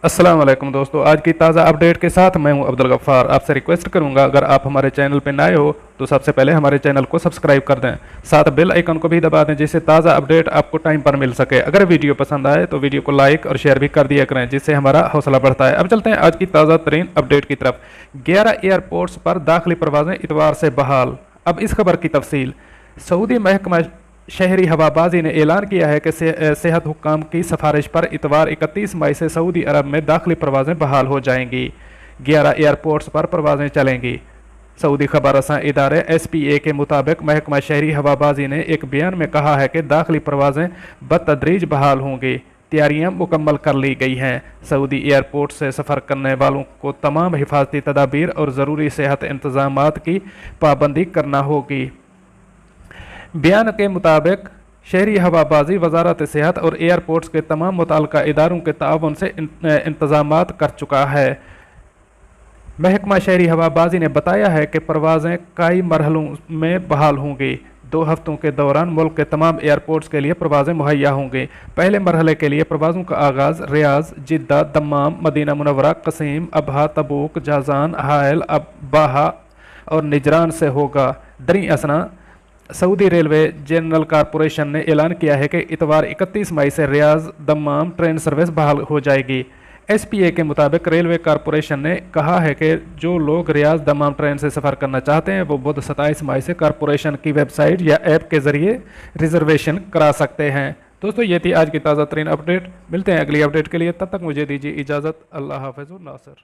अस्सलाम वालेकुम दोस्तों, आज की ताज़ा अपडेट के साथ मैं हूं अब्दुल गफ्फार। आपसे रिक्वेस्ट करूंगा अगर आप हमारे चैनल पर नए हो तो सबसे पहले हमारे चैनल को सब्सक्राइब कर दें, साथ बेल आइकन को भी दबा दें जिससे ताज़ा अपडेट आपको टाइम पर मिल सके। अगर वीडियो पसंद आए तो वीडियो को लाइक और शेयर भी कर दिया करें जिससे हमारा हौसला बढ़ता है। अब चलते हैं आज की ताज़ा तरीन अपडेट की तरफ। 11 एयरपोर्ट्स पर दाखिली परवाजें इतवार से बहाल। अब इस खबर की तफसील। सऊदी महकमा शहरी हवाबाजी ने ऐलान किया है कि सेहत हुक्काम की सिफारिश पर इतवार 31 मई से सऊदी अरब में दाखिली परवाजें बहाल हो जाएंगी। 11 एयरपोर्ट्स पर परवाजें चलेंगी। सऊदी खबर रसां इदारे SPA के मुताबिक महकमा शहरी हवाबाजी ने एक बयान में कहा है कि दाखिली परवाजें बतदरीज बहाल होंगी। तैयारियां मुकम्मल कर ली गई हैं। सऊदी एयरपोर्ट से सफ़र करने वालों को तमाम हिफाजती तदाबीर और ज़रूरी सेहत इंतजामात की पाबंदी करना होगी। बयान के मुताबिक शहरी हवाबाजी वजारत सेहत और एयरपोर्ट्स के तमाम मुताल्लिका इदारों के ताउन से इंतजामात कर चुका है। महकमा शहरी हवाबाजी ने बताया है कि परवाज़ें कई मरहलों में बहाल होंगी। 2 हफ्तों के दौरान मुल्क के तमाम एयरपोर्ट्स के लिए परवाज़ें मुहैया होंगी। पहले मरहले के लिए परवाज़ों का आगाज़ Riyadh, Jeddah, Dammam, Medina Munawwara, Qassim, Abha, Tabuk, Jazan, Hail, Abha और निजरान से होगा। दरी असना सऊदी रेलवे जनरल कॉरपोरेशन ने ऐलान किया है कि इतवार 31 मई से रियाज दम्माम ट्रेन सर्विस बहाल हो जाएगी। SPA के मुताबिक रेलवे कॉरपोरेशन ने कहा है कि जो लोग रियाज दम्माम ट्रेन से सफ़र करना चाहते हैं वो बुध 27 मई से कॉरपोरेशन की वेबसाइट या ऐप के ज़रिए रिजर्वेशन करा सकते हैं। दोस्तों, ये थी आज की ताज़ा तरीन अपडेट। मिलते हैं अगली अपडेट के लिए, तब तक मुझे दीजिए इजाज़त। अल्लाह हाफ़िज़ नासिर।